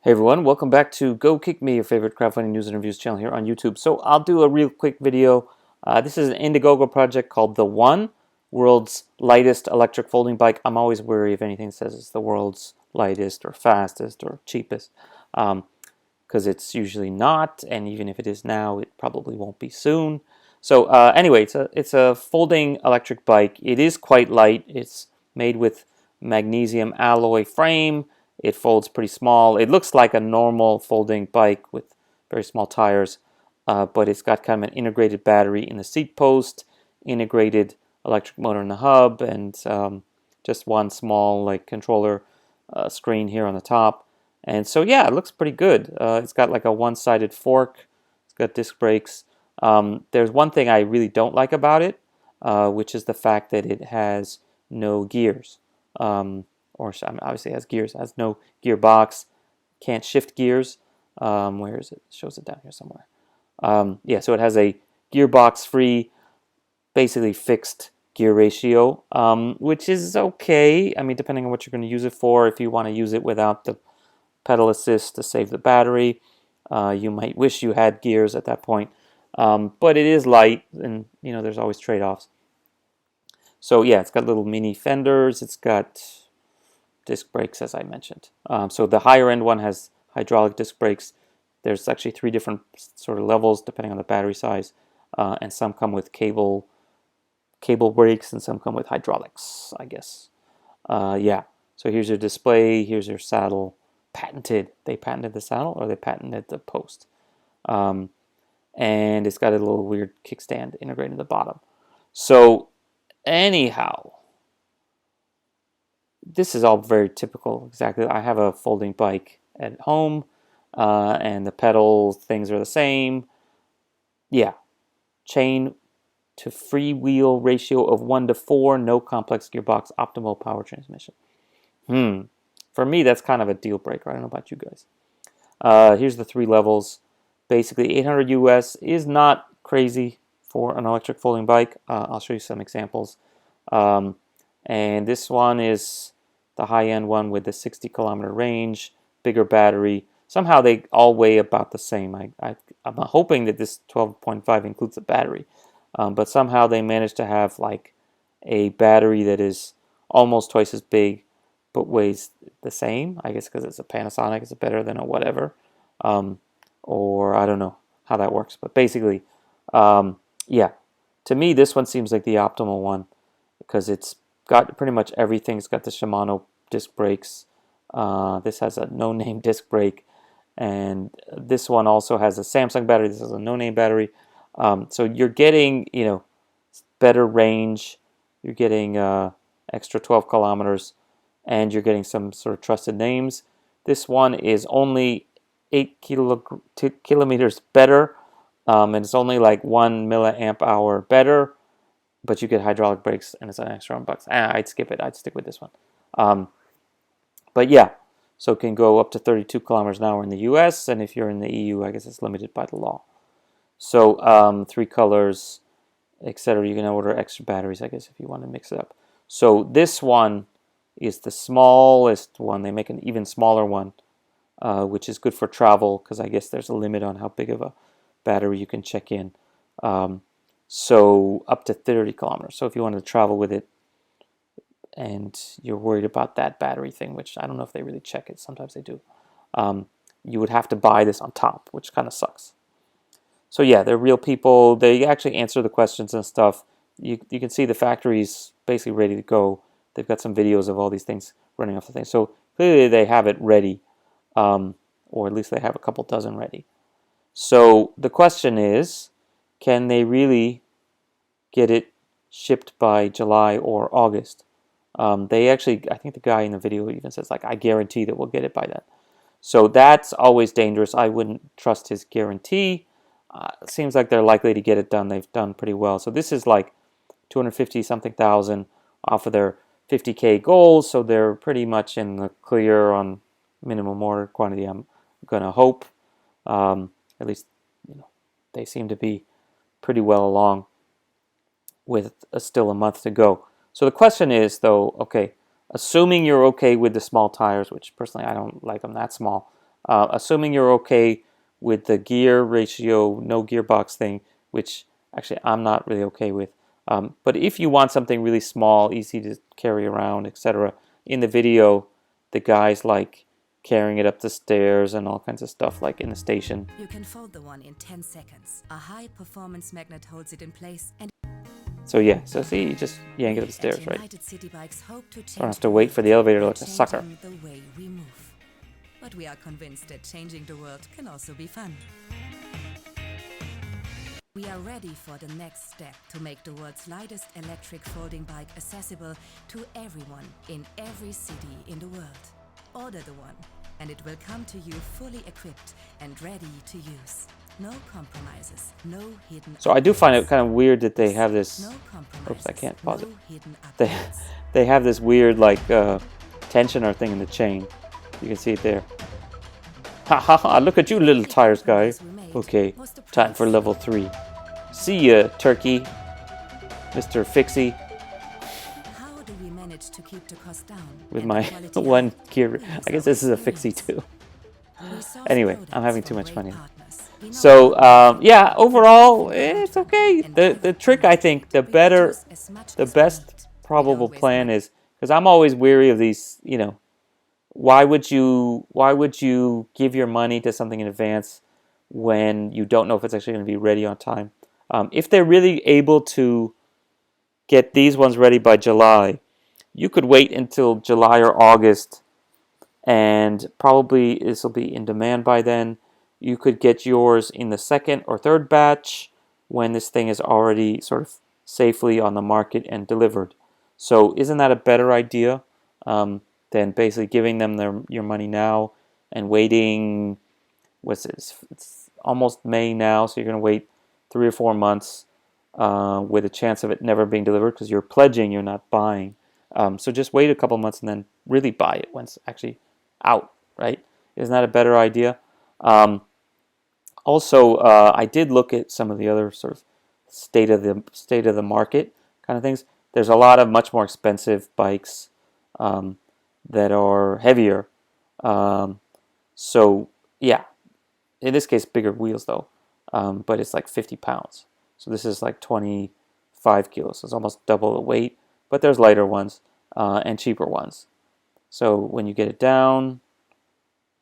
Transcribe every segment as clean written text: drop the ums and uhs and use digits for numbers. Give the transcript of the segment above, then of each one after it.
Hey everyone, welcome back to Go Kick Me, your favorite crowdfunding news and reviews channel here on YouTube. So I'll do a real quick video. This is an Indiegogo project called The One, world's lightest electric folding bike. I'm always wary if anything says it's the world's lightest or fastest or cheapest, because it's usually not, and even if it is now, it probably won't be soon. So anyway, it's a folding electric bike. It is quite light. It's made with magnesium alloy frame. It folds pretty small. It looks like a normal folding bike with very small tires, but it's got kind of an integrated battery in the seat post, integrated electric motor in the hub, and just one small like controller screen here on the top. And so yeah, it looks pretty good. It's got like a one-sided fork. It's got disc brakes. There's one thing I really don't like about it, which is the fact that it has no gears. Or obviously it has gears. It has no gearbox. Can't shift gears. Where is it? It shows it down here somewhere. Yeah, so it has a gearbox-free, basically fixed gear ratio, which is okay. I mean, depending on what you're going to use it for. If you want to use it without the pedal assist to save the battery, you might wish you had gears at that point. But it is light, and you know there's always trade-offs. So yeah, it's got little mini fenders. It's got disc brakes, as I mentioned. So the higher end one has hydraulic disc brakes. There's actually three different sort of levels depending on the battery size, and some come with cable brakes, and some come with hydraulics, I guess. Yeah. So here's your display. Here's your saddle. Patented. They patented the saddle, or they patented the post. And it's got a little weird kickstand integrated in the bottom. So anyhow, this is all very typical. Exactly. I have a folding bike at home, and the pedal things are the same. Yeah. Chain to freewheel ratio of 1:4, no complex gearbox, optimal power transmission. For me, that's kind of a deal breaker. I don't know about you guys. Here's the three levels. Basically, 800 US is not crazy for an electric folding bike. I'll show you some examples. And this one is the high-end one with the 60-kilometer range, bigger battery. Somehow they all weigh about the same. I'm hoping that this 12.5 includes a battery. But somehow they managed to have like a battery that is almost twice as big but weighs the same. I guess because it's a Panasonic, it's better than a whatever. Or I don't know how that works. But basically, yeah, to me this one seems like the optimal one because it's got pretty much everything. It's got the Shimano disc brakes. This has a no-name disc brake. And this one also has a Samsung battery. This is a no-name battery. So you're getting, better range. You're getting extra 12 kilometers, and you're getting some sort of trusted names. This one is only 8 kilometers better, and it's only like 1 milliamp hour better, but you get hydraulic brakes, and it's an extra $1. I'd skip it. I'd stick with this one. But yeah, so it can go up to 32 kilometers an hour in the US, and if you're in the EU, I guess it's limited by the law. So three colors, etc. You can order extra batteries, I guess, if you want to mix it up. So this one is the smallest one. They make an even smaller one, which is good for travel because I guess there's a limit on how big of a battery you can check in. So up to 30 kilometers. So if you wanted to travel with it and you're worried about that battery thing, which I don't know if they really check it. Sometimes they do. You would have to buy this on top, which kind of sucks. So yeah, they're real people. They actually answer the questions and stuff. You can see the factory's basically ready to go. They've got some videos of all these things running off the thing. So clearly they have it ready, or at least they have a couple dozen ready. So the question is, can they really get it shipped by July or August? They actually, I think the guy in the video even says, like, I guarantee that we'll get it by then. So that's always dangerous. I wouldn't trust his guarantee. It seems like they're likely to get it done. They've done pretty well. So this is like 250 something thousand off of their 50K goals. So they're pretty much in the clear on minimum order quantity. I'm gonna hope. At least they seem to be pretty well along with still a month to go. So the question is though, okay, assuming you're okay with the small tires, which personally I don't like them that small, Assuming you're okay with the gear ratio, no gearbox thing, which actually I'm not really okay with. But if you want something really small, easy to carry around, etc., in the video, the guy's like carrying it up the stairs and all kinds of stuff, like in the station. You can fold the one in 10 seconds. A high-performance magnet holds it in place and So yeah, so see, you just yank it up the stairs, right? United City Bikes hope to change Don't have to wait for the elevator like a sucker. the way we move. But we are convinced that changing the world can also be fun. We are ready for the next step to make the world's lightest electric folding bike accessible to everyone in every city in the world. Order the one, and it will come to you fully equipped and ready to use. No compromises, no hidden. So I do find it kind of weird that they have this. Oops, I can't pause it. They have this weird like tensioner thing in the chain. You can see it there. Ha ha ha! Look at you, little tires guy. Okay, time for level 3. See ya, turkey, Mr. Fixie. How do we manage to keep the cost down? With my one gear. I guess this is a Fixie too. Anyway, I'm having too much fun here. So yeah, overall it's okay. The trick, I think, the best probable plan is, because I'm always weary of these, you know, why would you give your money to something in advance when you don't know if it's actually going to be ready on time? If they're really able to get these ones ready by July, you could wait until July or August, and probably this will be in demand by then. You could get yours in the second or third batch when this thing is already sort of safely on the market and delivered. So isn't that a better idea than basically giving them your money now and waiting? What's this? It's almost May now, so you're going to wait 3 or 4 months with a chance of it never being delivered because you're pledging, you're not buying. So just wait a couple months and then really buy it when it's actually out, right? Isn't that a better idea? Also, I did look at some of the other sort of state of the market kind of things. There's a lot of much more expensive bikes that are heavier. So yeah, in this case, bigger wheels though, but it's like 50 pounds. So this is like 25 kilos. So it's almost double the weight. But there's lighter ones and cheaper ones. So when you get it down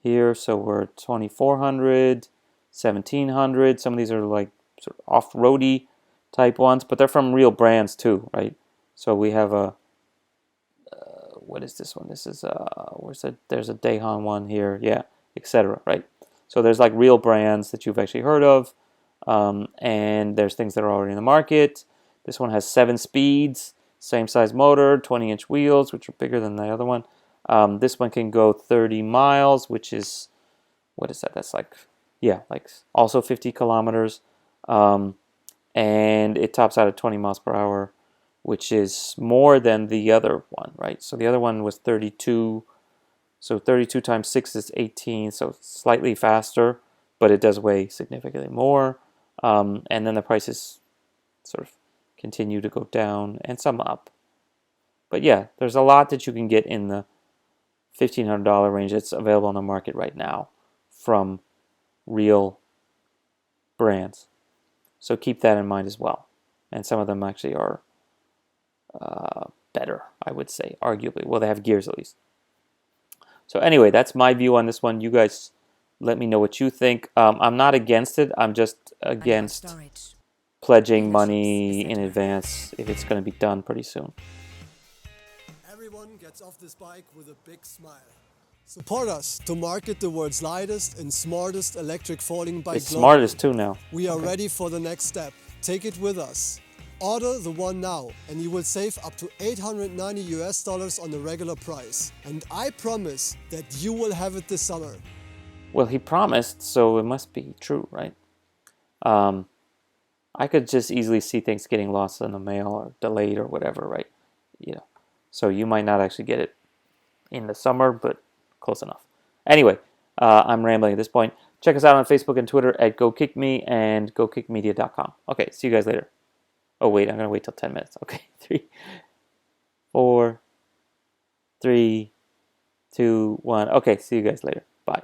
here, so we're 2,400, 1,700. Some of these are like sort of off-roady type ones, but they're from real brands too, right? So we have a what is this one? This is there's a Dahan one here, yeah, etc. Right? So there's like real brands that you've actually heard of, and there's things that are already in the market. This one has 7 speeds, same size motor, 20-inch wheels, which are bigger than the other one. This one can go 30 miles, which is, what is that? That's like, yeah, like also 50 kilometers. And it tops out at 20 miles per hour, which is more than the other one, right? So the other one was 32. So 32 times 6 is 18, so slightly faster, but it does weigh significantly more. And then the prices sort of continue to go down and some up. But yeah, there's a lot that you can get in the $1,500 range that's available on the market right now from real brands. So keep that in mind as well. And some of them actually are better, I would say, arguably. Well, they have gears at least. So anyway, that's my view on this one. You guys let me know what you think. I'm not against it. I'm just against pledging money in advance if it's going to be done pretty soon. Everyone gets off this bike with a big smile. Support us to market the world's lightest and smartest electric folding bike. It's smartest too now. We are ready for the next step. Take it with us. Order the one now and you will save up to $890 on the regular price. And I promise that you will have it this summer. Well, he promised, so it must be true, right? I could just easily see things getting lost in the mail or delayed or whatever, right? You know, so you might not actually get it in the summer, but close enough. Anyway, I'm rambling at this point. Check us out on Facebook and Twitter at GoKickMe and GoKickMedia.com. Okay, see you guys later. Oh, wait, I'm going to wait till 10 minutes. Okay, 3, 4, 3, 2, 1. Okay, see you guys later. Bye.